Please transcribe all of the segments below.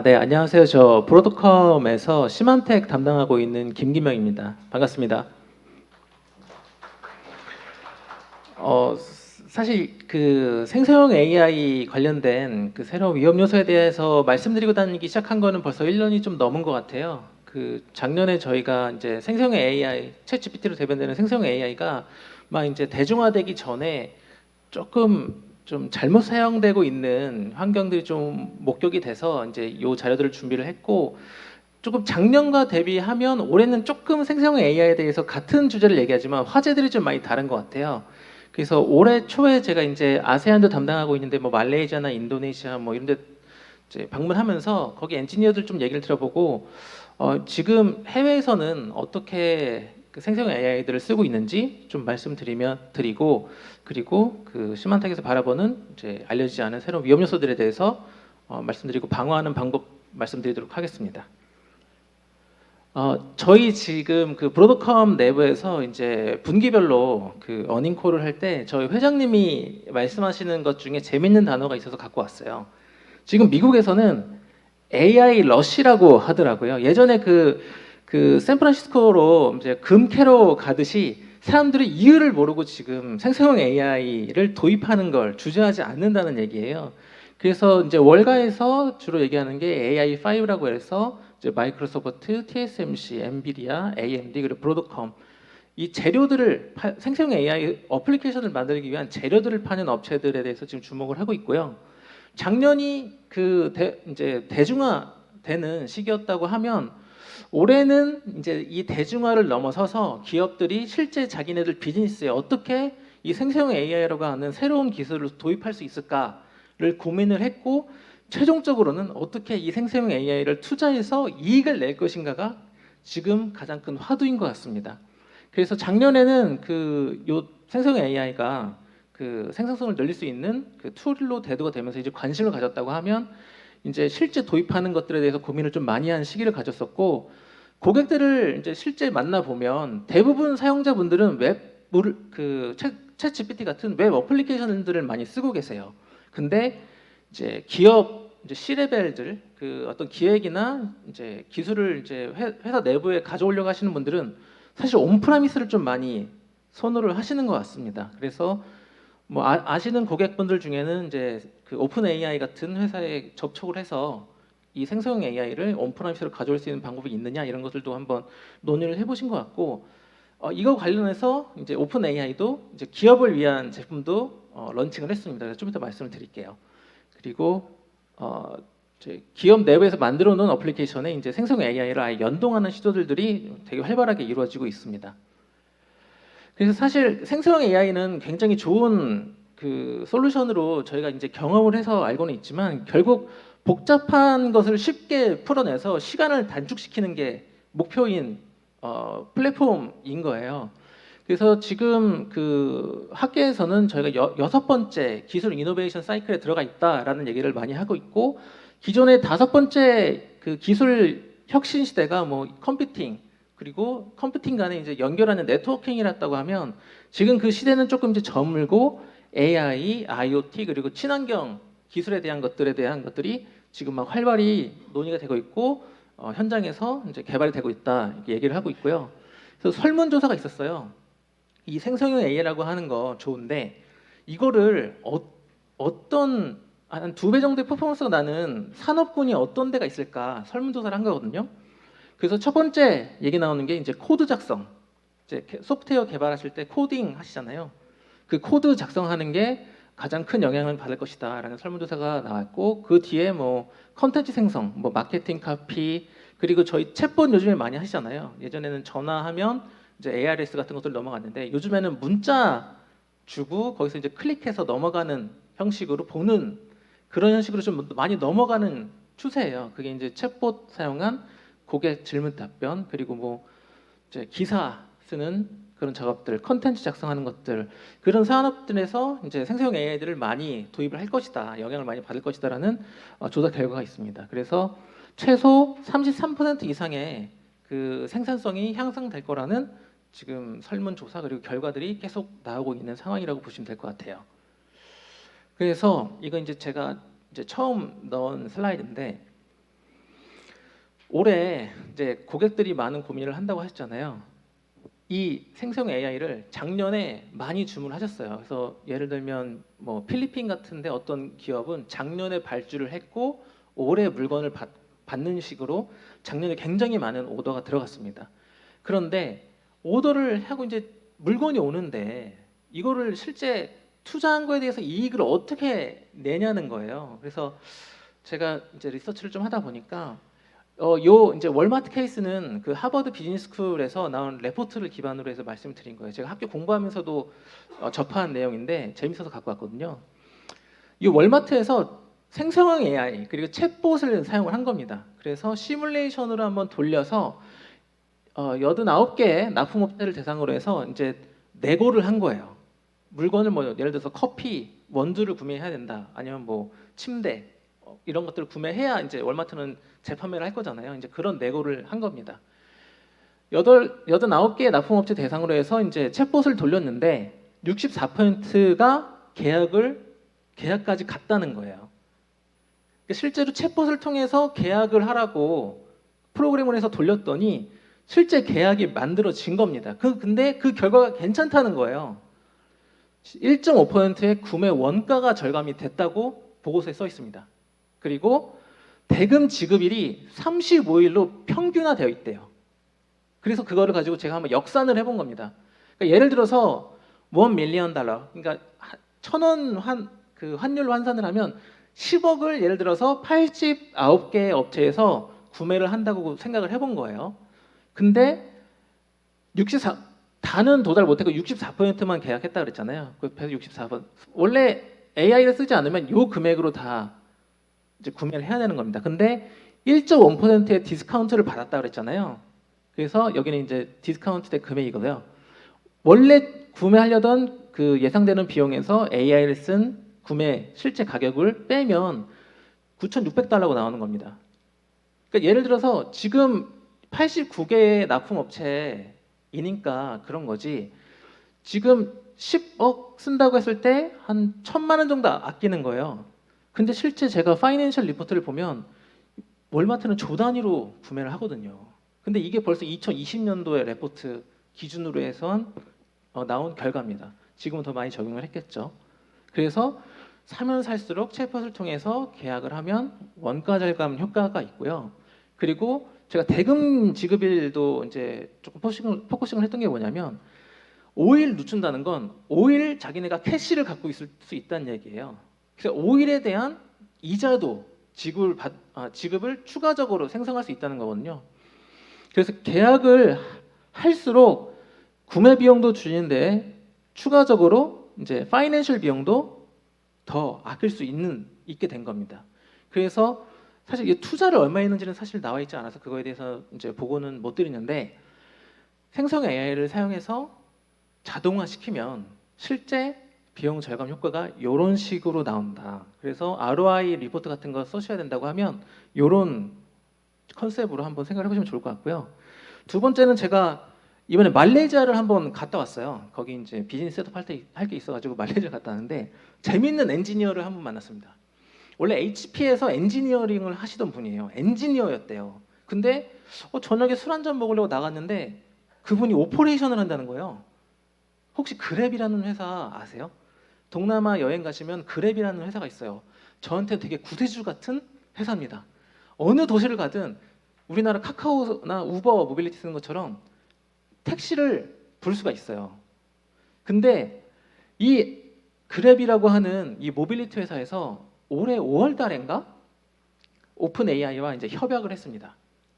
네, 안녕하세요. 저 브로드컴에서 시만텍 담당하고 있는 김기명입니다. 반갑습니다. 사실 그 생성형 AI 관련된 그 새로운 위험 요소에 대해서 말씀드리고 다니기 시작한 거는 벌써 1년이 좀 넘은 것 같아요. 그 작년에 저희가 이제 생성형 AI, 챗GPT로 대변되는 생성형 AI가 막 이제 대중화되기 전에 조금 좀 잘못 사용되고 있는 환경들이 좀 목격이 돼서 이제 요 자료들을 준비를 했고, 조금 작년과 대비하면 올해는 조금 생성형 AI에 대해서 같은 주제를 얘기하지만 화제들이 좀 많이 다른 것 같아요. 그래서 올해 초에 제가 이제 아세안도 담당하고 있는데 뭐 말레이시아나 인도네시아 뭐 이런 데 이제 방문하면서 거기 엔지니어들 좀 얘기를 들어보고, 지금 해외에서는 어떻게 그 생성형 AI들을 쓰고 있는지 좀 말씀드리면 드리고, 그리고 그 시만텍에서 바라보는 이제 알려지지 않은 새로운 위험 요소들에 대해서 말씀드리고 방어하는 방법 말씀드리도록 하겠습니다. 저희 지금 그 브로드컴 내부에서 이제 분기별로 그 어닝콜을 할 때 저희 회장님이 말씀하시는 것 중에 재밌는 단어가 있어서 갖고 왔어요. 지금 미국에서는 AI 러시라고 하더라고요. 예전에 그 샌프란시스코로 이제 금캐로 가듯이 사람들이 이유를 모르고 지금 생성형 AI를 도입하는 걸 주저하지 않는다는 얘기예요. 그래서 이제 월가에서 주로 얘기하는 게 AI5라고 해서 이제 마이크로소프트, TSMC, 엔비디아, AMD 그리고 브로드컴 이 재료들을 생성형 AI 어플리케이션을 만들기 위한 재료들을 파는 업체들에 대해서 지금 주목을 하고 있고요. 작년이 이제 대중화되는 시기였다고 하면 올해는 이제 이 대중화를 넘어서서 기업들이 실제 자기네들 비즈니스에 어떻게 이 생성형 AI라고 하는 새로운 기술을 도입할 수 있을까를 고민을 했고, 최종적으로는 어떻게 이 생성형 AI를 투자해서 이익을 낼 것인가가 지금 가장 큰 화두인 것 같습니다. 그래서 작년에는 요 생성형 AI가 그 생산성을 늘릴 수 있는 그 툴로 대두가 되면서 이제 관심을 가졌다고 하면 이제 실제 도입하는 것들에 대해서 고민을 좀 많이 한 시기를 가졌었고, 고객들을 이제 실제 만나 보면 대부분 사용자분들은 챗 GPT 같은 웹 어플리케이션들을 많이 쓰고 계세요. 근데 이제 기업 이제 C레벨들 그 어떤 기획이나 이제 기술을 이제 회사 내부에 가져오려고 하시는 분들은 사실 온프라미스를 좀 많이 선호를 하시는 것 같습니다. 그래서 뭐 아시는 고객분들 중에는 이제 그 오픈 AI 같은 회사에 접촉을 해서 이 생성형 AI를 온프라미스로 가져올 수 있는 방법이 있느냐 이런 것들도 한번 논의를 해보신 것 같고, 이거 관련해서 이제 오픈 AI도 이제 기업을 위한 제품도 런칭을 했습니다. 그래서 좀 이따 말씀을 드릴게요. 그리고 이제 기업 내부에서 만들어 놓은 어플리케이션에 이제 생성형 AI를 아예 연동하는 시도들이 되게 활발하게 이루어지고 있습니다. 그래서 사실 생성형 AI는 굉장히 좋은 그 솔루션으로 저희가 이제 경험을 해서 알고는 있지만, 결국 복잡한 것을 쉽게 풀어내서 시간을 단축시키는 게 목표인 플랫폼인 거예요. 그래서 지금 그 학계에서는 저희가 여섯 번째 기술 이노베이션 사이클에 들어가 있다라는 얘기를 많이 하고 있고, 기존의 다섯 번째 그 기술 혁신 시대가 뭐 컴퓨팅 그리고 컴퓨팅 간에 이제 연결하는 네트워킹이었다고 하면, 지금 그 시대는 조금 이제 저물고 AI, IoT 그리고 친환경 기술에 대한 것들이 지금 막 활발히 논의가 되고 있고, 현장에서 이제 개발이 되고 있다 이렇게 얘기를 하고 있고요. 그래서 설문조사가 있었어요. 이 생성형 AI라고 하는 거 좋은데 이거를 어떤 한 두 배 정도의 퍼포먼스가 나는 산업군이 어떤 데가 있을까 설문조사를 한 거거든요. 그래서 첫 번째 얘기 나오는 게 이제 코드 작성. 이제 소프트웨어 개발하실 때 코딩 하시잖아요. 그 코드 작성하는 게 가장 큰 영향을 받을 것이다라는 설문조사가 나왔고, 그 뒤에 뭐 컨텐츠 생성, 뭐 마케팅 카피, 그리고 저희 챗봇 요즘에 많이 하시잖아요. 예전에는 전화하면 이제 ARS 같은 것들 넘어갔는데 요즘에는 문자 주고 거기서 이제 클릭해서 넘어가는 형식으로 보는 그런 형식으로 좀 많이 넘어가는 추세예요. 그게 이제 챗봇 사용한 고객 질문 답변, 그리고 뭐 이제 기사 쓰는 그런 작업들, 컨텐츠 작성하는 것들, 그런 산업들에서 이제 생성형 AI들을 많이 도입을 할 것이다, 영향을 많이 받을 것이다라는 조사 결과가 있습니다. 그래서 최소 33% 이상의 그 생산성이 향상될 거라는 지금 설문조사 그리고 결과들이 계속 나오고 있는 상황이라고 보시면 될 것 같아요. 그래서 이거 이제 제가 이제 처음 넣은 슬라이드인데, 올해 이제 고객들이 많은 고민을 한다고 하셨잖아요. 이 생성 AI를 작년에 많이 주문하셨어요. 그래서 예를 들면 뭐 필리핀 같은데 어떤 기업은 작년에 발주를 했고 올해 물건을 받는 식으로 작년에 굉장히 많은 오더가 들어갔습니다. 그런데 오더를 하고 이제 물건이 오는데 이거를 실제 투자한 거에 대해서 이익을 어떻게 내냐는 거예요. 그래서 제가 이제 리서치를 좀 하다 보니까 요 이제 월마트 케이스는 그 하버드 비즈니스 스쿨에서 나온 레포트를 기반으로 해서 말씀드린 거예요. 제가 학교 공부하면서도 접한 내용인데 재밌어서 갖고 왔거든요. 이 월마트에서 생성형 AI 그리고 챗봇을 사용을 한 겁니다. 그래서 시뮬레이션으로 한번 돌려서 89개 납품업체를 대상으로 해서 이제 내고를 한 거예요. 물건을 뭐 예를 들어서 커피 원두를 구매해야 된다. 아니면 뭐 침대 이런 것들을 구매해야 이제 월마트는 재판매를 할 거잖아요. 이제 그런 내고를 한 겁니다. 89개의 납품업체 대상으로 해서 이제 챗봇을 돌렸는데 64%가 계약까지 갔다는 거예요. 실제로 챗봇을 통해서 계약을 하라고 프로그램을 해서 돌렸더니 실제 계약이 만들어진 겁니다. 근데 그 결과가 괜찮다는 거예요. 1.5%의 구매 원가가 절감이 됐다고 보고서에 써 있습니다. 그리고 대금 지급일이 35일로 평균화되어 있대요. 그래서 그거를 가지고 제가 한번 역산을 해본 겁니다. 그러니까 예를 들어서 $1 million, 그러니까 1,000원 그 환율로 환산을 하면 10억을 예를 들어서 89개 업체에서 구매를 한다고 생각을 해본 거예요. 근데 64 다는 도달 못했고 64%만 계약했다 그랬잖아요. 그래서 64%. 원래 AI를 쓰지 않으면 요 금액으로 다 이제 구매를 해야 되는 겁니다. 근데 1.5%의 디스카운트를 받았다 그랬잖아요. 그래서 여기는 이제 디스카운트된 금액이고요. 원래 구매하려던 그 예상되는 비용에서 AI를 쓴 구매 실제 가격을 빼면 $9,600가 나오는 겁니다. 그러니까 예를 들어서 지금 89개의 납품업체이니까 그런 거지. 지금 10억 쓴다고 했을 때 한 1,000만 원 정도 아끼는 거예요. 근데 실제 제가 파이낸셜 리포트를 보면 월마트는 조 단위로 구매를 하거든요. 근데 이게 벌써 2020년도의 레포트 기준으로 해서 나온 결과입니다. 지금은 더 많이 적용을 했겠죠. 그래서 사면 살수록 챗봇을 통해서 계약을 하면 원가 절감 효과가 있고요. 그리고 제가 대금 지급일도 이제 조금 포커싱을 했던 게 뭐냐면 5일 늦춘다는 건 5일 자기네가 캐시를 갖고 있을 수 있다는 얘기예요. 그래서 5일에 대한 이자도 지급을 추가적으로 생성할 수 있다는 거거든요. 그래서 계약을 할수록 구매 비용도 줄이는데 추가적으로 이제 파이낸셜 비용도 더 아낄 수 있게 된 겁니다. 그래서 사실 이 투자를 얼마 했는지는 사실 나와 있지 않아서 그거에 대해서 이제 보고는 못 드리는데 생성 AI를 사용해서 자동화시키면 실제 비용 절감 효과가 이런 식으로 나온다. 그래서 ROI 리포트 같은 거 써셔야 된다고 하면 이런 컨셉으로 한번 생각을 해보시면 좋을 것 같고요. 두 번째는 제가 이번에 말레이시아를 한번 갔다 왔어요. 거기 이제 비즈니스 셋업 할 게 있어가지고 말레이시아 갔다 왔는데 재밌는 엔지니어를 한번 만났습니다. 원래 HP에서 엔지니어링을 하시던 분이에요. 엔지니어였대요. 근데 저녁에 술 한잔 먹으려고 나갔는데 그분이 오퍼레이션을 한다는 거예요. 혹시 그랩이라는 회사 아세요? 동남아 여행 가시면 그랩이라는 회사가 있어요. 저한테 되게 구세주 같은 회사입니다. 어느 도시를 가든 우리나라 카카오나 우버 모빌리티 쓰는 것처럼 택시를 부를 수가 있어요. 근데 이 그랩이라고 하는 이 모빌리티 회사에서 올해 5월 달인가 오픈 AI와 이제 협약을 했습니다.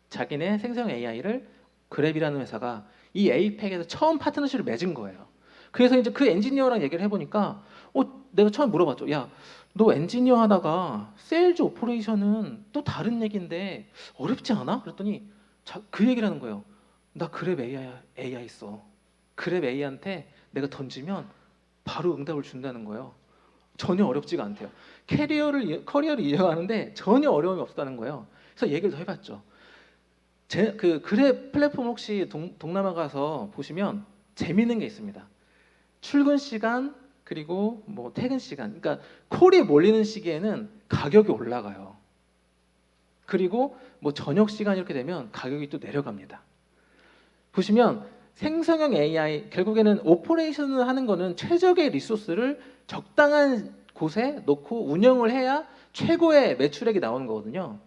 자기네 생성 AI를 그랩이라는 회사가 이 에이펙에서 처음 파트너십을 맺은 거예요. 그래서 이제 그 엔지니어랑 얘기를 해보니까 내가 처음 물어봤죠. 야, 너 엔지니어 하다가 세일즈 오퍼레이션은 또 다른 얘기인데 어렵지 않아? 그랬더니 그 얘기를 하는 거예요. 나 그랩 AI 써. 그랩 AI한테 내가 던지면 바로 응답을 준다는 거예요. 전혀 어렵지가 않대요. 커리어를 이어가는데 전혀 어려움이 없다는 거예요. 그래서 얘기를 더 해봤죠. 그 그랩 플랫폼 혹시 동남아 가서 보시면 재밌는 게 있습니다. 출근 시간 그리고 뭐 퇴근 시간, 그러니까 콜이 몰리는 시기에는 가격이 올라가요. 그리고 뭐 저녁 시간 이렇게 되면 가격이 또 내려갑니다. 보시면 생성형 AI 결국에는 오퍼레이션을 하는 거는 최적의 리소스를 적당한 곳에 놓고 운영을 해야 최고의 매출액이 나오는 거거든요.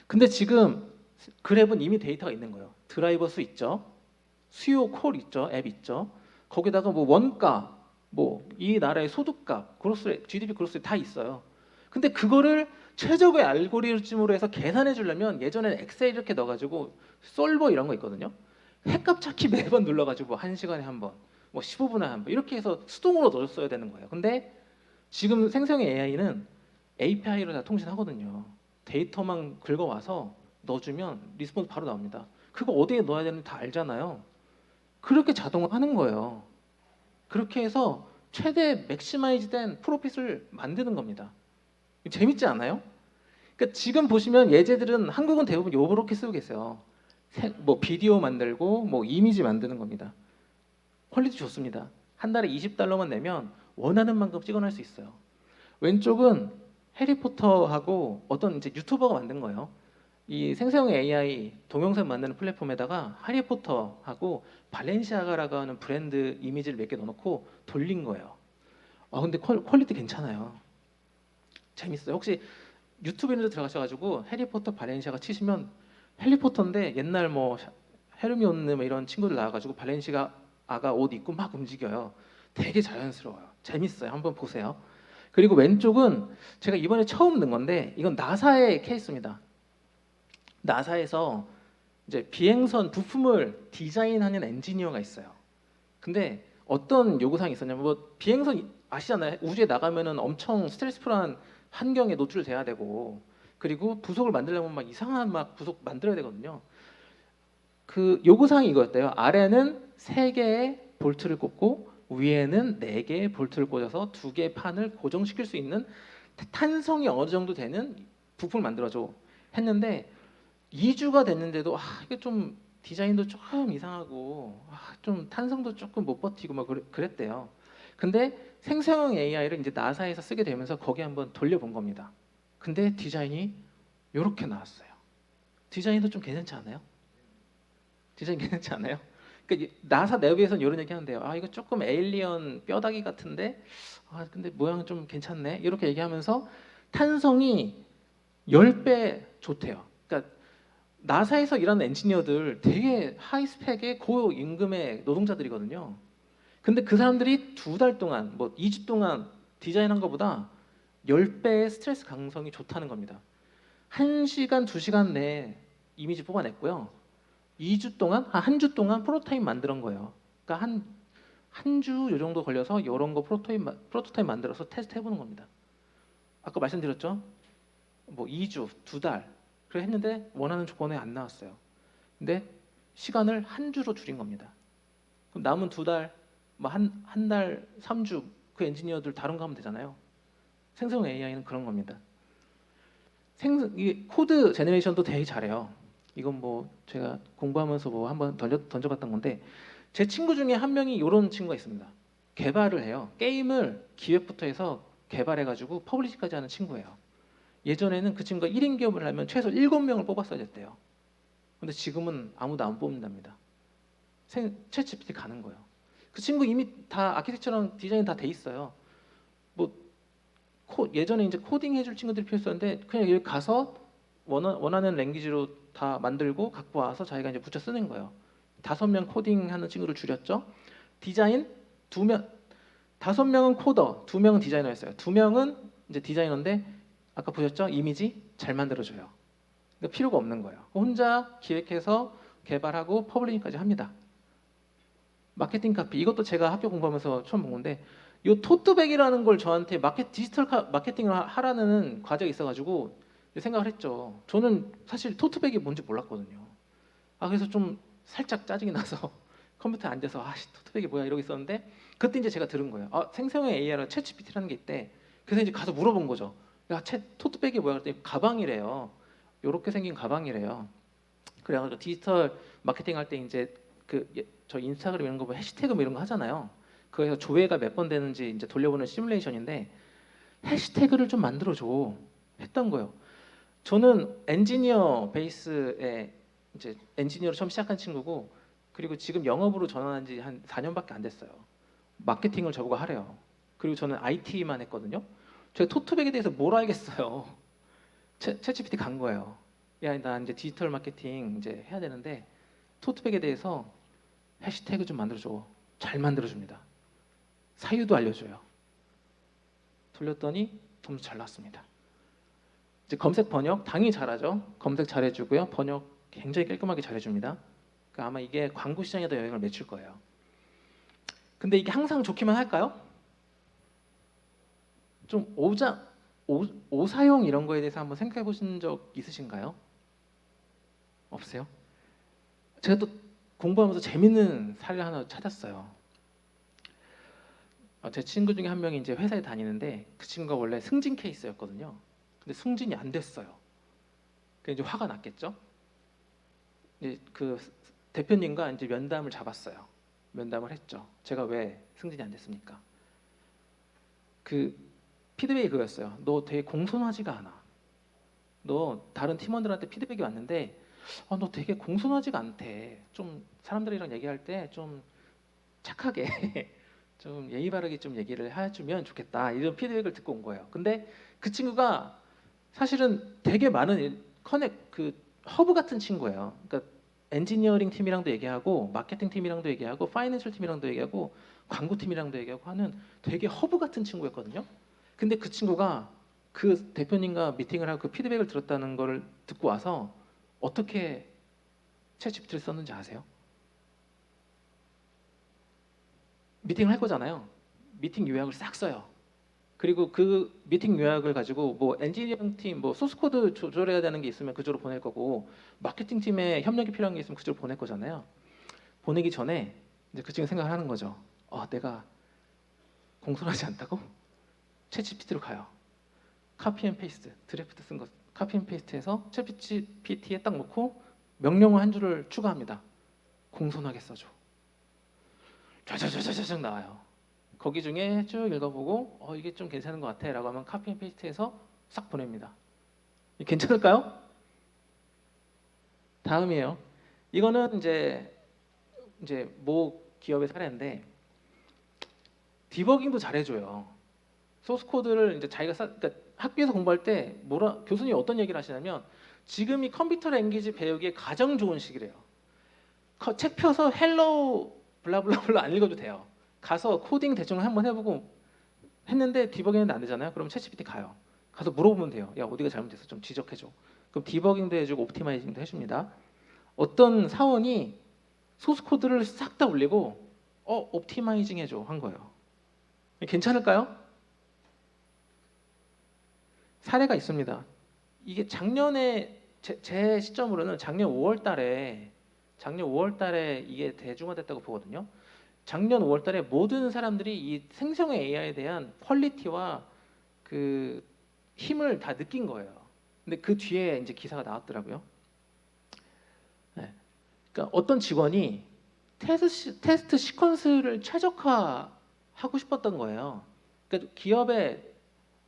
근데 지금 그랩은 이미 데이터가 있는 거예요. 드라이버 수 있죠. 수요 콜 있죠. 앱 있죠. 거기다가 뭐 원가, 뭐 이 나라의 소득값, 그로스 GDP 그로스 다 있어요. 근데 그거를 최적의 알고리즘으로 해서 계산해 주려면 예전에는 엑셀 이렇게 넣어가지고 솔버 이런 거 있거든요. 핵값 찾기 매번 눌러가지고 1시간에 한 번, 뭐 15분에 한 번 이렇게 해서 수동으로 넣었어야 되는 거예요. 근데 지금 생성의 AI는 API로 다 통신하거든요. 데이터만 긁어와서 넣어주면 리스폰스 바로 나옵니다. 그거 어디에 넣어야 되는지 다 알잖아요. 그렇게 자동화하는 거예요. 그렇게 해서 최대 맥시마이즈된 프로핏을 만드는 겁니다. 재밌지 않아요? 그러니까 지금 보시면 예제들은 한국은 대부분 요렇게 쓰고 계세요. 뭐 비디오 만들고 뭐 이미지 만드는 겁니다. 퀄리티 좋습니다. 한 달에 $20만 내면 원하는 만큼 찍어낼 수 있어요. 왼쪽은 해리포터하고 어떤 이제 유튜버가 만든 거예요. 이 생성형 AI 동영상 만드는 플랫폼에다가 해리포터하고 발렌시아가라고 하는 브랜드 이미지를 몇 개 넣어놓고 돌린 거예요. 근데 퀄리티 괜찮아요. 재밌어요. 혹시 유튜브 이런 데 들어가셔가지고 해리포터 발렌시아가 치시면 해리포터인데 옛날 뭐 헤르미온느 뭐 이런 친구들 나와가지고 발렌시아가 옷 입고 막 움직여요. 되게 자연스러워요. 재밌어요. 한번 보세요. 그리고 왼쪽은 제가 이번에 처음 넣은 건데 이건 나사의 케이스입니다. 나사에서 이제 비행선 부품을 디자인하는 엔지니어가 있어요. 근데 어떤 요구사항이 있었냐면 뭐 비행선 아시잖아요. 우주에 나가면은 엄청 스트레스풀한 환경에 노출돼야 되고 그리고 부속을 만들려면 막 이상한 막 부속 만들어야 되거든요. 그 요구사항이 이거였대요. 아래는 3개의 볼트를 꽂고 위에는 4개의 볼트를 꽂아서 2개의 판을 고정시킬 수 있는 탄성이 어느 정도 되는 부품을 만들어줘 했는데 2주가 됐는데도 이게 좀 디자인도 조금 이상하고 좀 탄성도 조금 못 버티고 막 그랬대요. 근데 생성형 AI를 이제 나사에서 쓰게 되면서 거기 한번 돌려본 겁니다. 근데 디자인이 이렇게 나왔어요. 디자인도 좀 괜찮지 않아요? 디자인 괜찮지 않아요? 그러니까 나사 내부에서는 이런 얘기 하는데요. 이거 조금 에일리언 뼈다귀 같은데 근데 모양은 좀 괜찮네. 이렇게 얘기하면서 탄성이 10배 좋대요. 그러니까 나사에서 일하는 엔지니어들 되게 하이 스펙의 고임금의 노동자들이거든요. 근데 그 사람들이 2달 동안 뭐 2주 동안 디자인한 것보다 10배의 스트레스 강성이 좋다는 겁니다. 1시간, 2시간 내에 이미지 뽑아냈고요. 2주 동안, 한 주 동안 프로토타입 만드는 거예요. 그러니까 한 주 요 정도 걸려서 이런 거 프로토타입 만들어서 테스트 해보는 겁니다. 아까 말씀드렸죠? 뭐 2주, 2달 그래 했는데 원하는 조건에 안 나왔어요. 근데 시간을 한 주로 줄인 겁니다. 그럼 남은 2달, 뭐 한 달, 3주 그 엔지니어들 다른 거 하면 되잖아요. 생성 AI는 그런 겁니다. 이 코드 제너레이션도 되게 잘해요. 이건 뭐 제가 공부하면서 뭐 한번 던져봤던 건데 제 친구 중에 한 명이 이런 친구가 있습니다. 개발을 해요. 게임을 기획부터 해서 개발해가지고 퍼블리시까지 하는 친구예요. 예전에는 그 친구가 1인 기업을 하면 최소 7명을 뽑았어야 됐대요. 근데 지금은 아무도 안 뽑는답니다. 챗 GPT 가는 거예요. 그 친구 이미 다 아키텍처랑 디자인 다 돼 있어요. 뭐 예전에 이제 코딩 해줄 친구들이 필요했었는데 그냥 여기 가서 원하는 랭귀지로 다 만들고 갖고 와서 자기가 이제 붙여 쓰는 거예요. 5명 코딩하는 친구를 줄였죠. 디자인 2명, 5명은 코더, 2명은 디자이너였어요. 2명은 이제 디자이너인데 아까 보셨죠? 이미지 잘 만들어줘요. 그러니까 필요가 없는 거예요. 혼자 기획해서 개발하고 퍼블리싱까지 합니다. 마케팅 카피 이것도 제가 학교 공부하면서 처음 본 건데 이 토트백이라는 걸 저한테 디지털 마케팅을 하라는 과정이 있어가지고 생각을 했죠. 저는 사실 토트백이 뭔지 몰랐거든요. 그래서 좀 살짝 짜증이 나서 컴퓨터에 앉아서 토트백이 뭐야 이러고 있었는데 그때 이제 제가 들은 거예요. 생성형 AI랑 챗GPT라는 게 있대. 그래서 이제 가서 물어본 거죠. 토트백이 뭐야 그랬더니 가방이래요. 요렇게 생긴 가방이래요. 그래가지고 디지털 마케팅 할 때 이제 저 인스타그램 이런 거 보면 해시태그 뭐 이런 거 하잖아요. 그래서 조회가 몇 번 되는지 이제 돌려보는 시뮬레이션인데 해시태그를 좀 만들어줘 했던 거예요. 저는 엔지니어 베이스에 이제 엔지니어로 처음 시작한 친구고, 그리고 지금 영업으로 전환한 지 한 4년밖에 안 됐어요. 마케팅을 저보고 하래요. 그리고 저는 IT만 했거든요. 제가 토트백에 대해서 뭘 알겠어요. 챗GPT 간 거예요. 야, 나 이제 디지털 마케팅 이제 해야 되는데 토트백에 대해서 해시태그 좀 만들어줘. 잘 만들어줍니다. 사유도 알려줘요. 돌렸더니 점수 잘 나왔습니다. 이제 검색 번역 당연히 잘하죠. 검색 잘해주고요. 번역 굉장히 깔끔하게 잘해줍니다. 그러니까 아마 이게 광고 시장에도 영향을 미칠 거예요. 근데 이게 항상 좋기만 할까요? 좀 오사용 이런 거에 대해서 한번 생각해 보신 적 있으신가요? 없어요? 제가 또 공부하면서 재밌는 사례를 하나 찾았어요. 제 친구 중에 한 명이 이제 회사에 다니는데 그 친구가 원래 승진 케이스였거든요. 근데 승진이 안 됐어요. 그래서 이제 화가 났겠죠. 이제 그 대표님과 이제 면담을 잡았어요. 면담을 했죠. 제가 왜 승진이 안 됐습니까? 그 피드백이 그거였어요. 너 되게 공손하지가 않아. 너 다른 팀원들한테 피드백이 왔는데 너 되게 공손하지가 않대. 좀 사람들이랑 얘기할 때 좀 착하게 좀 예의 바르게 좀 얘기를 해주면 좋겠다. 이런 피드백을 듣고 온 거예요. 근데 그 친구가 사실은 되게 많은 그 허브 같은 친구예요. 그러니까 엔지니어링 팀이랑도 얘기하고 마케팅 팀이랑도 얘기하고 파이낸셜 팀이랑도 얘기하고 광고 팀이랑도 얘기하고 하는 되게 허브 같은 친구였거든요. 근데 그 친구가 그 대표님과 미팅을 하고 그 피드백을 들었다는 걸 듣고 와서 어떻게 챗GPT를 썼는지 아세요? 미팅을 할 거잖아요. 미팅 요약을 싹 써요. 그리고 그 미팅 요약을 가지고 뭐 엔지니어링 팀, 뭐 소스 코드 조절해야 되는 게 있으면 그쪽으로 보낼 거고, 마케팅 팀에 협력이 필요한 게 있으면 그쪽으로 보낼 거잖아요. 보내기 전에 이제 그 친구 생각을 하는 거죠. 내가 공손하지 않다고? 챗GPT로 가요. 카피 앤 페이스트, 드래프트 쓴 거 카피 앤 페이스트해서 챗GPT에 딱 놓고 명령어 한 줄을 추가합니다. 공손하게 써줘. 쫙쫙쫙쫙 나와요. 거기 중에 쭉 읽어보고 이게 좀 괜찮은 것 같아 라고 하면 카피 앤 페이스트해서 싹 보냅니다. 괜찮을까요? 다음이에요. 이거는 이제 모 기업의 사례인데 디버깅도 잘해줘요. 소스 코드를 이제 자기가 그러니까 학교에서 공부할 때 교수님이 어떤 얘기를 하시냐면 지금이 컴퓨터 랭귀지 배우기에 가장 좋은 시기래요. 책 펴서 헬로우 블라블라블라 안 읽어도 돼요. 가서 코딩 대충 한번 해보고 했는데 디버깅은 안 되잖아요. 그럼 챗GPT 가요. 가서 물어보면 돼요. 야, 어디가 잘못됐어? 좀 지적해줘. 그럼 디버깅도 해주고 옵티마이징도 해줍니다. 어떤 사원이 소스 코드를 싹 다 올리고 옵티마이징 해줘 한 거예요. 괜찮을까요? 사례가 있습니다. 이게 작년에 제 시점으로는 작년 5월 달에 이게 대중화됐다고 보거든요. 작년 5월 달에 모든 사람들이 이 생성의 AI에 대한 퀄리티와 그 힘을 다 느낀 거예요. 근데 그 뒤에 이제 기사가 나왔더라고요. 네. 그러니까 어떤 직원이 테스트 시퀀스를 최적화하고 싶었던 거예요. 그러니까 기업에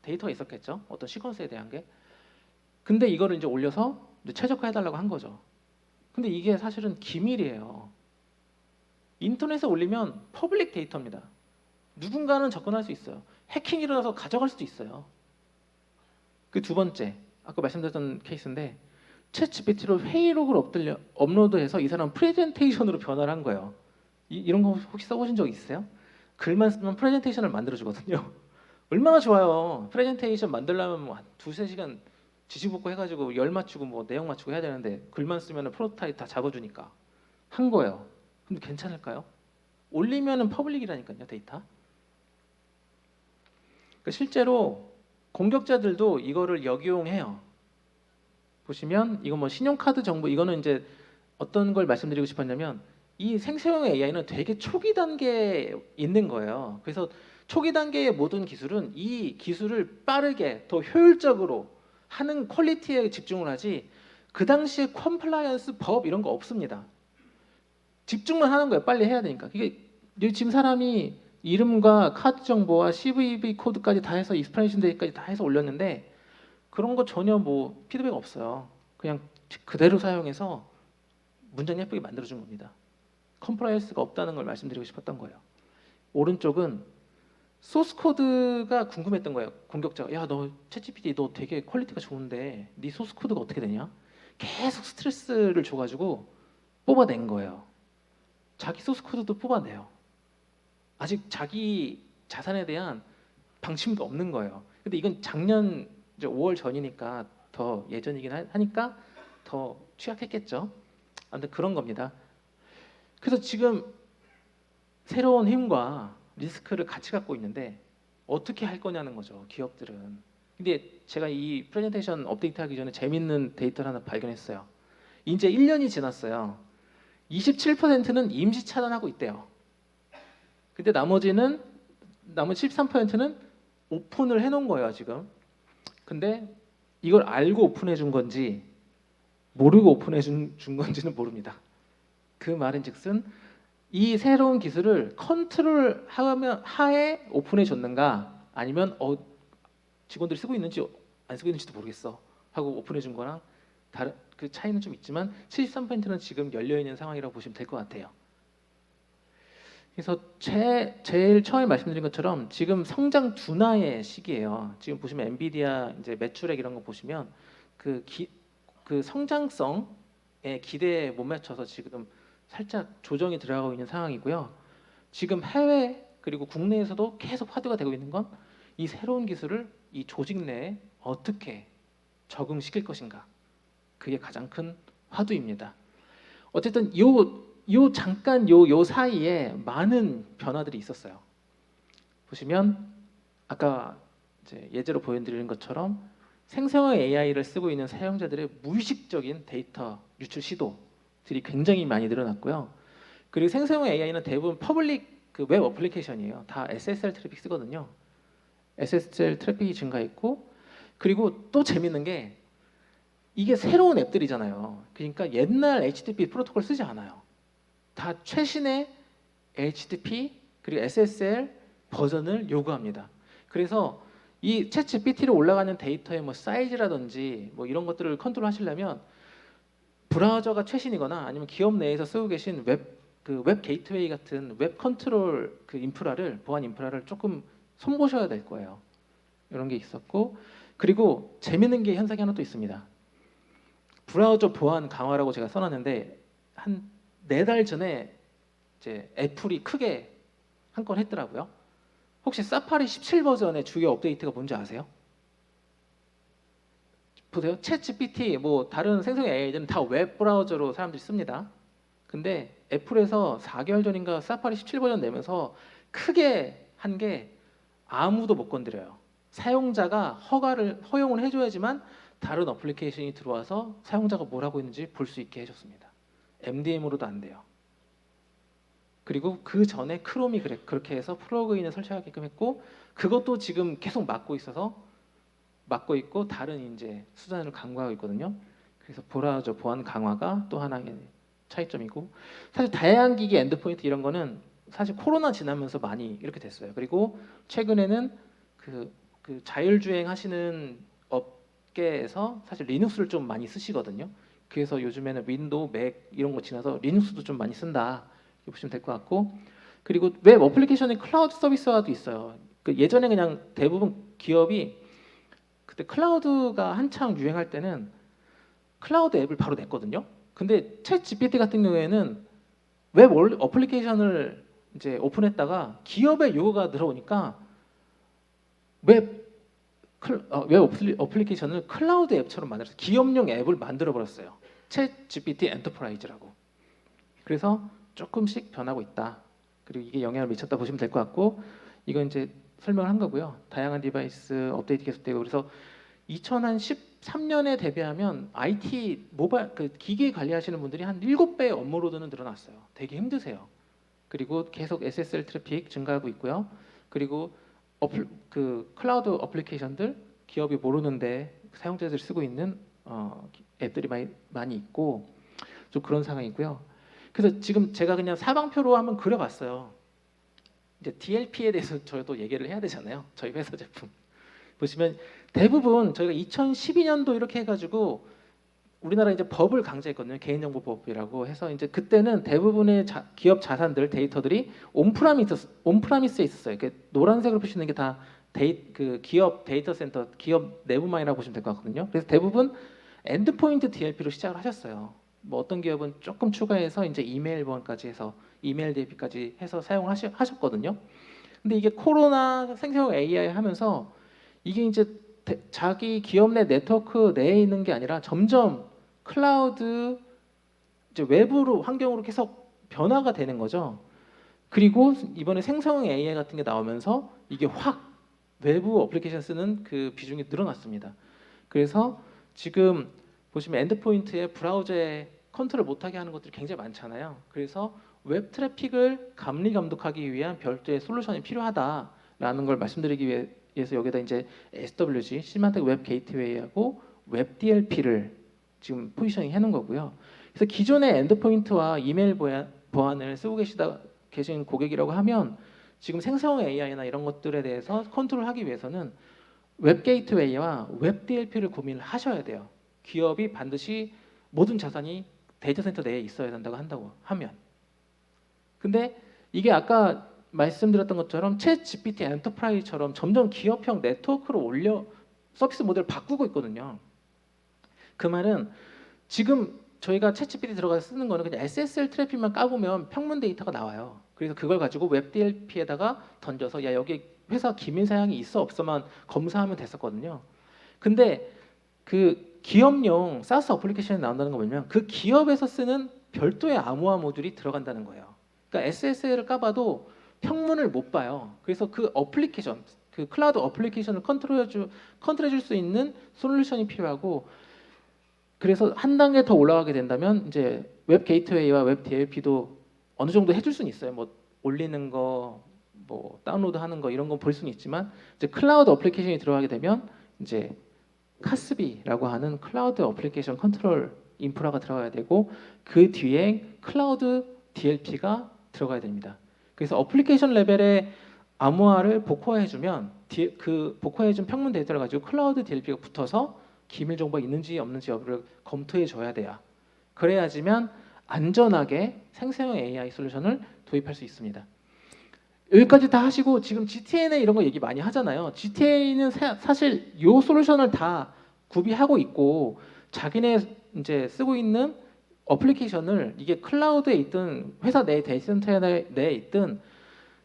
데이터가 있었겠죠. 어떤 시퀀스에 대한 게. 근데 이거를 이제 올려서 이제 최적화해달라고 한 거죠. 근데 이게 사실은 기밀이에요. 인터넷에 올리면 퍼블릭 데이터입니다. 누군가는 접근할 수 있어요. 해킹이 일어나서 가져갈 수도 있어요. 그 두 번째, 아까 말씀드렸던 케이스인데 챗GPT로 회의록을 업로드해서 이 사람 프레젠테이션으로 변화를 한 거예요. 이런 거 혹시 써보신 적 있으세요? 글만 쓰면 프레젠테이션을 만들어주거든요. 얼마나 좋아요. 프레젠테이션 만들려면 뭐 한 2~3시간 지지볶고 해가지고 열 맞추고 뭐 내용 맞추고 해야 되는데 글만 쓰면 프로토타입 다 잡아주니까 한 거예요. 근데 괜찮을까요? 올리면은 퍼블릭이라니까요, 데이터. 그러니까 실제로 공격자들도 이거를 역이용해요. 보시면 이거 뭐 신용카드 정보, 이거는 이제 어떤 걸 말씀드리고 싶었냐면 이 생성형 AI는 되게 초기 단계에 있는 거예요. 그래서 초기 단계의 모든 기술은 이 기술을 빠르게 더 효율적으로 하는 퀄리티에 집중을 하지 그 당시에 컴플라이언스 법 이런 거 없습니다. 집중만 하는 거예요. 빨리 해야 되니까. 이게 지금 사람이 이름과 카드 정보와 CVV 코드까지 다 해서 익스플레이션 데이까지 다 해서 올렸는데 그런 거 전혀 뭐 피드백 없어요. 그냥 그대로 사용해서 문장 예쁘게 만들어준 겁니다. 컴플라이언스가 없다는 걸 말씀드리고 싶었던 거예요. 오른쪽은 소스 코드가 궁금했던 거예요. 공격자가 야 너 챗GPT 너 되게 퀄리티가 좋은데 네 소스 코드가 어떻게 되냐? 계속 스트레스를 줘가지고 뽑아낸 거예요. 자기 소스 코드도 뽑아내요. 아직 자기 자산에 대한 방침도 없는 거예요. 근데 이건 작년 이제 5월 전이니까 더 예전이긴 하니까 더 취약했겠죠. 아무튼 그런 겁니다. 그래서 지금 새로운 힘과 리스크를 같이 갖고 있는데 어떻게 할 거냐는 거죠, 기업들은. 근데 제가 이 프레젠테이션 업데이트하기 전에 재밌는 데이터를 하나 발견했어요. 이제 1년이 지났어요. 27%는 임시 차단하고 있대요. 근데 나머지 13%는 오픈을 해놓은 거예요, 지금. 근데 이걸 알고 오픈해 준 건지 모르고 오픈해 준 건지는 모릅니다. 그 말인즉슨 이 새로운 기술을 컨트롤 하에 오픈해 줬는가 아니면 직원들이 쓰고 있는지 안 쓰고 있는지도 모르겠어 하고 오픈해 준 거랑 다른 그 차이는 좀 있지만 73%는 지금 열려 있는 상황이라고 보시면 될 것 같아요. 그래서 제일 처음에 말씀드린 것처럼 지금 성장 둔화의 시기예요. 지금 보시면 엔비디아 이제 매출액 이런 거 보시면 그 성장성의 기대에 못 맞춰서 지금 살짝 조정이 들어가고 있는 상황이고요. 지금 해외 그리고 국내에서도 계속 화두가 되고 있는 건 이 새로운 기술을 이 조직 내에 어떻게 적응시킬 것인가. 그게 가장 큰 화두입니다. 어쨌든 잠깐 요 사이에 많은 변화들이 있었어요. 보시면 아까 이제 예제로 보여드리는 것처럼 생성형 AI를 쓰고 있는 사용자들의 무의식적인 데이터 유출 시도들이 굉장히 많이 늘어났고요. 그리고 생성형 AI는 대부분 퍼블릭 그 웹 어플리케이션이에요. 다 SSL 트래픽 쓰거든요. SSL 트래픽이 증가했고, 그리고 또 재밌는 게 이게 새로운 앱들이잖아요. 그러니까 옛날 HTTP 프로토콜 쓰지 않아요. 다 최신의 HTTP 그리고 SSL 버전을 요구합니다. 그래서 이 챗GPT로 올라가는 데이터의 뭐 사이즈라든지 뭐 이런 것들을 컨트롤 하시려면 브라우저가 최신이거나 아니면 기업 내에서 쓰고 계신 웹 게이트웨이 같은 웹 컨트롤 그 인프라를 보안 인프라를 조금 손보셔야 될 거예요. 이런 게 있었고, 그리고 재밌는 게 현상이 하나 또 있습니다. 브라우저 보안 강화라고 제가 써놨는데 한 4달 전에 이제 애플이 크게 한 건 했더라고요. 혹시 사파리 17 버전의 주요 업데이트가 뭔지 아세요? 보세요. 챗GPT 뭐 다른 생성 AI들은 다 웹 브라우저로 사람들이 씁니다. 근데 애플에서 4개월 전인가 사파리 17 버전 내면서 크게 한 게 아무도 못 건드려요. 사용자가 허용을 해줘야지만 다른 어플리케이션이 들어와서 사용자가 뭘 하고 있는지 볼 수 있게 해줬습니다. MDM으로도 안 돼요. 그리고 그 전에 크롬이 그렇게 해서 플러그인을 설치하게끔 했고, 그것도 지금 계속 막고 있고 다른 이제 수단을 강구하고 있거든요. 그래서 브라우저 보안 강화가 또 하나의 차이점이고, 사실 다양한 기기 엔드포인트 이런 거는 사실 코로나 지나면서 많이 이렇게 됐어요. 그리고 최근에는 그 자율주행 하시는 업계에서 사실 리눅스를 좀 많이 쓰시거든요. 그래서 요즘에는 윈도우, 맥 이런 거 지나서 리눅스도 좀 많이 쓴다 이렇게 보시면 될 것 같고, 그리고 웹 어플리케이션의 클라우드 서비스화도 있어요. 예전에 그냥 대부분 기업이 그때 클라우드가 한창 유행할 때는 클라우드 앱을 바로 냈거든요. 근데 챗 GPT 같은 경우에는 웹 어플리케이션을 이제 오픈했다가 기업의 요구가 들어오니까 웹 어플리케이션을 클라우드 앱처럼 만들어서 기업용 앱을 만들어 버렸어요. 챗 GPT 엔터프라이즈라고. 그래서 조금씩 변하고 있다. 그리고 이게 영향을 미쳤다 보시면 될 것 같고, 이건 이제 설명을 한 거고요. 다양한 디바이스 업데이트 계속되고, 그래서 2013년에 대비하면 IT 모바일 기기 관리하시는 분들이 한 7배 업무로드는 늘어났어요. 되게 힘드세요. 그리고 계속 SSL 트래픽 증가하고 있고요. 그리고 클라우드 어플리케이션들 기업이 모르는데 사용자들이 쓰고 있는 앱들이 많이 있고 좀 그런 상황이고요. 그래서 지금 제가 그냥 사방표로 한번 그려봤어요. 이제 DLP에 대해서 저희도 얘기를 해야 되잖아요. 저희 회사 제품 보시면 대부분 저희가 2012년도 이렇게 해가지고 우리나라 이제 법을 강제했거든요. 개인정보법이라고 해서 이제 그때는 대부분의 기업 자산들 데이터들이 온프라미스에 있었어요. 이렇게 노란색으로 표시는 게 다 그 기업 데이터 센터, 기업 내부망이라고 보시면 될 것 같거든요. 그래서 대부분 엔드포인트 DLP로 시작을 하셨어요. 뭐 어떤 기업은 조금 추가해서 이제 이메일 보안까지 해서 이메일 DLP까지 해서 사용하셨거든요. 근데 이게 코로나 생성형 AI 하면서 이게 이제 자기 기업 내 네트워크 내에 있는 게 아니라 점점 클라우드 이제 외부로 환경으로 계속 변화가 되는 거죠. 그리고 이번에 생성형 AI 같은 게 나오면서 이게 확 외부 어플리케이션 쓰는 그 비중이 늘어났습니다. 그래서 지금 보시면 엔드포인트에 브라우저에 컨트롤 못하게 하는 것들이 굉장히 많잖아요. 그래서 웹 트래픽을 감독하기 위한 별도의 솔루션이 필요하다라는 걸 말씀드리기 위해서 여기다 이제 SWG, 시만텍 웹 게이트웨이하고 웹 DLP를 지금 포지셔닝 해놓은 거고요. 그래서 기존의 엔드포인트와 이메일 보안을 쓰고 계신 고객이라고 하면 지금 생성형 AI나 이런 것들에 대해서 컨트롤하기 위해서는 웹 게이트웨이와 웹 DLP를 고민을 하셔야 돼요. 기업이 반드시 모든 자산이 데이터 센터 내에 있어야 된다고 하면. 근데 이게 아까 말씀드렸던 것처럼 챗 GPT 엔터프라이즈처럼 점점 기업형 네트워크로 서비스 모델을 바꾸고 있거든요. 그 말은 지금 저희가 챗 GPT 들어가서 쓰는 거는 그냥 SSL 트래픽만 까보면 평문 데이터가 나와요. 그래서 그걸 가지고 웹 DLP에다가 던져서 야 여기 회사 기밀 사양이 있어 없어만 검사하면 됐었거든요. 근데 그 기업용 SaaS 어플리케이션이 나온다는 거 뭐냐면 그 기업에서 쓰는 별도의 암호화 모듈이 들어간다는 거예요. 그러니까 SSL을 까봐도 평문을 못 봐요. 그래서 그 어플리케이션, 그 클라우드 어플리케이션을 컨트롤해줄 수 있는 솔루션이 필요하고, 그래서 한 단계 더 올라가게 된다면 이제 웹 게이트웨이와 웹 DLP도 어느 정도 해줄 수는 있어요. 뭐 올리는 거, 뭐 다운로드하는 거 이런 건 볼 수는 있지만 이제 클라우드 어플리케이션이 들어가게 되면 이제 카스비라고 하는 클라우드 어플리케이션 컨트롤 인프라가 들어가야 되고 그 뒤에 클라우드 DLP가 들어가야 됩니다. 그래서 어플리케이션 레벨의 암호화를 복호해주면 그 복호해준 평문 데이터를 가지고 클라우드 DLP가 붙어서 기밀 정보가 있는지 없는지 여부를 검토해 줘야 돼요. 그래야지만 안전하게 생성형 AI 솔루션을 도입할 수 있습니다. 여기까지 다 하시고 지금 GTNA 이런 거 얘기 많이 하잖아요. GTNA는 사실 이 솔루션을 다 구비하고 있고 자기네 이제 쓰고 있는 어플리케이션을 이게 클라우드에 있든 회사 내 데이터 센터 내에 있든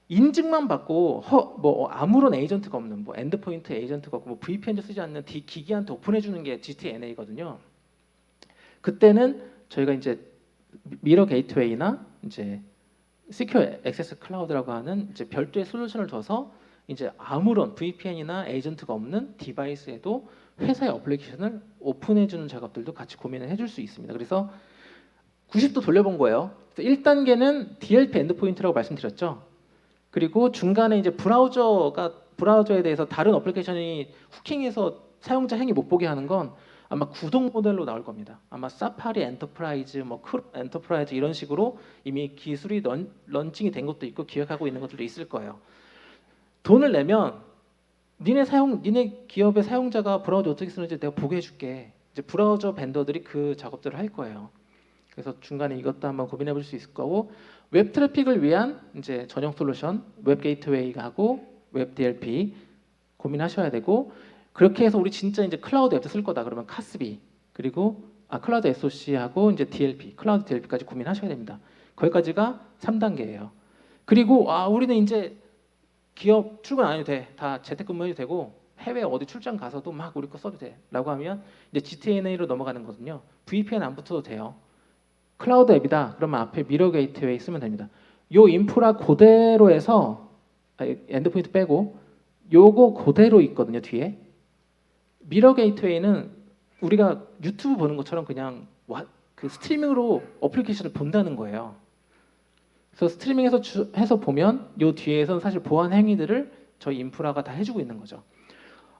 인증만 받고 뭐 아무런 에이전트가 없는 뭐 엔드포인트 에이전트가 없고 뭐 VPN도 쓰지 않는 기기한테 오픈해 주는 게 GTNA거든요. 그때는 저희가 이제 미러 게이트웨이나 이제 시큐어 액세스 클라우드라고 하는 이제 별도의 솔루션을 둬서 이제 아무런 VPN이나 에이전트가 없는 디바이스에도 회사의 어플리케이션을 오픈해 주는 작업들도 같이 고민을 해줄 수 있습니다. 그래서 90도 돌려본 거예요. 1단계는 DLP 엔드포인트라고 말씀드렸죠. 그리고 중간에 이제 브라우저에 대해서 다른 어플리케이션이 후킹해서 사용자 행위 못 보게 하는 건 아마 구동 모델로 나올 겁니다. 아마 사파리 엔터프라이즈, 뭐 크롬 엔터프라이즈 이런 식으로 이미 기술이 런칭이 된 것도 있고 기획하고 있는 것들도 있을 거예요. 돈을 내면 니네 기업의 사용자가 브라우저 어떻게 쓰는지 내가 보게 해줄게. 이제 브라우저 벤더들이 그 작업들을 할 거예요. 그래서 중간에 이것도 한번 고민해 볼 수 있을 거고, 웹 트래픽을 위한 이제 전용 솔루션 웹 게이트웨이하고 웹 DLP 고민하셔야 되고, 그렇게 해서 우리 진짜 이제 클라우드 앱도 쓸 거다 그러면 카스비, 그리고 클라우드 SOC하고 이제 DLP, 클라우드 DLP까지 고민하셔야 됩니다. 거기까지가 3단계예요. 그리고 우리는 이제 기업 출근 안 해도 돼, 다 재택근무해도 되고 해외 어디 출장 가서도 막 우리 거 써도 돼라고 하면 이제 GTNA로 넘어가는 거거든요. VPN 안 붙어도 돼요. 클라우드 앱이다 그러면 앞에 미러 게이트웨이 쓰면 됩니다. 요 인프라 그대로 해서 엔드포인트 빼고 요거 그대로 있거든요. 뒤에 미러 게이트웨이는 우리가 유튜브 보는 것처럼 그냥 그 스트리밍으로 어플리케이션을 본다는 거예요. 그래서 스트리밍해서 해서 보면 요 뒤에서는 사실 보안 행위들을 저희 인프라가 다 해주고 있는 거죠.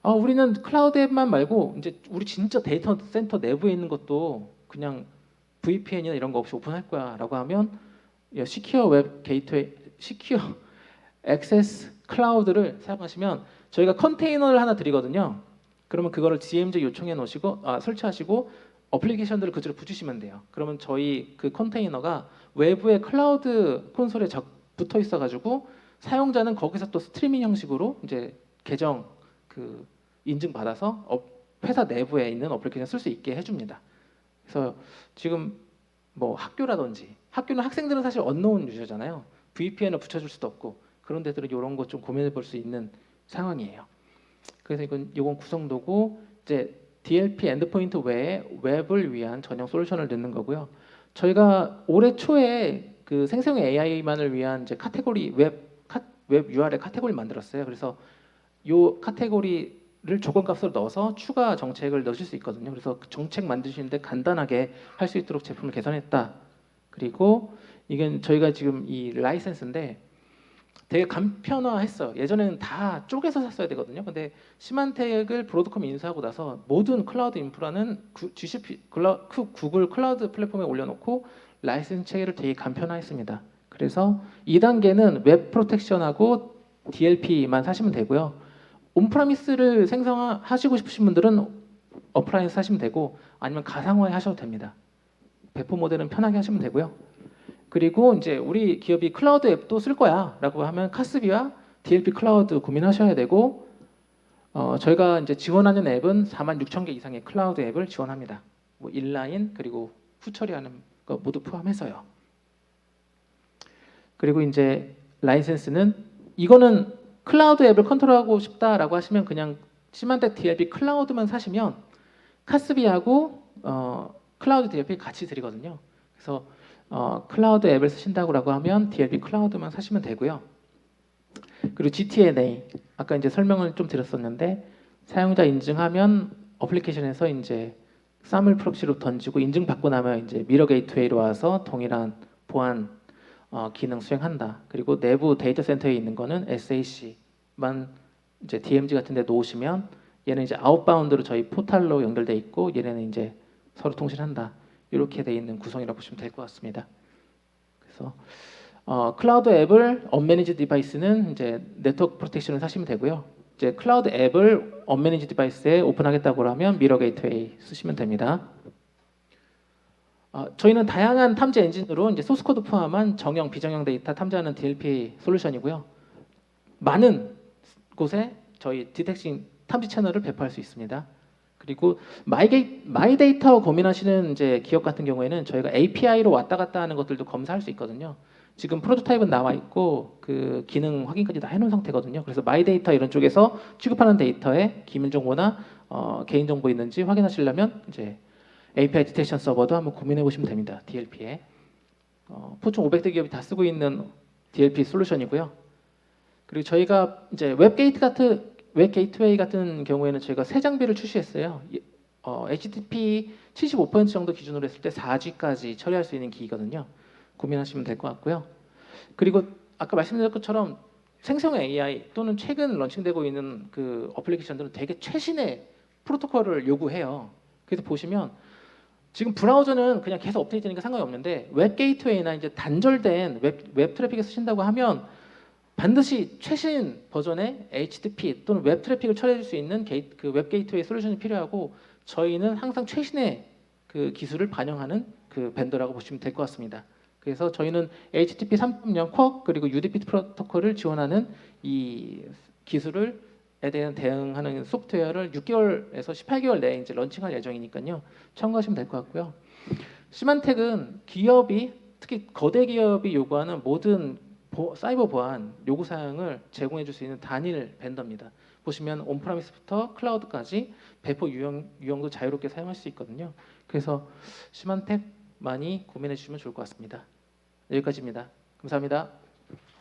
우리는 클라우드 앱만 말고 이제 우리 진짜 데이터 센터 내부에 있는 것도 그냥 VPN이나 이런 거 없이 오픈할 거야라고 하면 시큐어 웹 게이트웨이, 시큐어 액세스 클라우드를 사용하시면 저희가 컨테이너를 하나 드리거든요. 그러면 그거를 DMZ 요청해 놓으시고 설치하시고 어플리케이션들을 그대로 붙이시면 돼요. 그러면 저희 그 컨테이너가 외부의 클라우드 콘솔에 붙어 있어가지고 사용자는 거기서 또 스트리밍 형식으로 이제 계정 그 인증 받아서 회사 내부에 있는 어플리케이션 쓸 수 있게 해줍니다. 그래서 지금 뭐 학교는 학생들은 사실 언노운 유저잖아요. VPN을 붙여줄 수도 없고 그런 데들은 이런 거 좀 고민해 볼 수 있는 상황이에요. 그래서 이건 구성도고 이제 DLP 엔드포인트 외에 웹을 위한 전용 솔루션을 넣는 거고요. 저희가 올해 초에 그 생성형 AI만을 위한 이제 카테고리 웹 URL 카테고리 만들었어요. 그래서 요 카테고리를 조건값으로 넣어서 추가 정책을 넣으실 수 있거든요. 그래서 그 정책 만드시는데 간단하게 할 수 있도록 제품을 개선했다. 그리고 이게 저희가 지금 이 라이센스인데 되게 간편화했어요. 예전에는 다 쪼개서 샀어야 되거든요. 근데 시만텍을 브로드컴이 인수하고 나서 모든 클라우드 인프라는 구글 클라우드 플랫폼에 올려놓고 라이센스 체계를 되게 간편화했습니다. 그래서 2단계는 웹 프로텍션하고 DLP만 사시면 되고요. 온프라미스를 생성하시고 싶으신 분들은 어플라이언스 사시면 되고 아니면 가상화해 하셔도 됩니다. 배포 모델은 편하게 하시면 되고요. 그리고 이제 우리 기업이 클라우드 앱도 쓸 거야라고 하면 카스비와 DLP 클라우드 고민하셔야 되고 저희가 이제 지원하는 앱은 46,000개 이상의 클라우드 앱을 지원합니다. 뭐 인라인 그리고 후처리하는 거 모두 포함해서요. 그리고 이제 라이센스는 이거는 클라우드 앱을 컨트롤하고 싶다라고 하시면 그냥 시만텍 DLP 클라우드만 사시면 카스비하고 클라우드 DLP 같이 드리거든요. 그래서 클라우드 앱을 쓰신다고 하면 DLP 클라우드만 사시면 되고요. 그리고 GTNA 아까 이제 설명을 좀 드렸었는데 사용자 인증하면 어플리케이션에서 이제 사물 프록시로 던지고 인증받고 나면 이제 미러 게이트웨이로 와서 동일한 보안 기능 수행한다. 그리고 내부 데이터 센터에 있는 거는 SAC만 이제 DMZ 같은 데 놓으시면 얘는 이제 아웃바운드로 저희 포탈로 연결돼 있고 얘네는 이제 서로 통신한다. 이렇게 돼 있는 구성이라고 보시면 될 것 같습니다. 그래서 클라우드 앱을 언매니지 디바이스는 이제 네트워크 프로텍션을 사시면 되고요. 이제 클라우드 앱을 언매니지 디바이스에 오픈하겠다고 하면 미러 게이트웨이 쓰시면 됩니다. 저희는 다양한 탐지 엔진으로 이제 소스 코드 포함한 정형, 비정형 데이터 탐지하는 DLP 솔루션이고요. 많은 곳에 저희 디텍팅 탐지 채널을 배포할 수 있습니다. 그리고 마이 데이터 고민하시는 이제 기업 같은 경우에는 저희가 API로 왔다 갔다 하는 것들도 검사할 수 있거든요. 지금 프로토타입은 나와 있고 그 기능 확인까지 다 해놓은 상태거든요. 그래서 마이 데이터 이런 쪽에서 취급하는 데이터에 기밀 정보나 개인 정보 있는지 확인하시려면 이제 API 디텍션 서버도 한번 고민해 보시면 됩니다. DLP에 포춘 500대 기업이 다 쓰고 있는 DLP 솔루션이고요. 그리고 저희가 이제 웹 게이트웨이 같은 경우에는 저희가 새 장비를 출시했어요. HTTP 75% 정도 기준으로 했을 때 4G까지 처리할 수 있는 기기거든요. 고민하시면 될 것 같고요. 그리고 아까 말씀드린 것처럼 생성 AI 또는 최근 런칭되고 있는 그 어플리케이션들은 되게 최신의 프로토콜을 요구해요. 그래서 보시면 지금 브라우저는 그냥 계속 업데이트되니까 상관이 없는데 웹 게이트웨이나 이제 단절된 웹 트래픽을 쓰신다고 하면 반드시 최신 버전의 HTTP 또는 웹 트래픽을 처리해 줄 수 있는 그 웹 게이트웨이 솔루션이 필요하고 저희는 항상 최신의 그 기술을 반영하는 그 벤더라고 보시면 될 것 같습니다. 그래서 저희는 HTTP 3.0 쿼 그리고 UDP 프로토콜을 지원하는 이 기술에 대한 대응하는 소프트웨어를 6개월에서 18개월 내에 이제 런칭할 예정이니까요. 참고하시면 될 것 같고요. 시만텍은 기업이 특히 거대 기업이 요구하는 모든 사이버 보안 요구 사항을 제공해 줄 수 있는 단일 벤더입니다. 보시면 온프라미스부터 클라우드까지 배포 유형도 자유롭게 사용할 수 있거든요. 그래서 시만텍 많이 고민해 주시면 좋을 것 같습니다. 여기까지입니다. 감사합니다.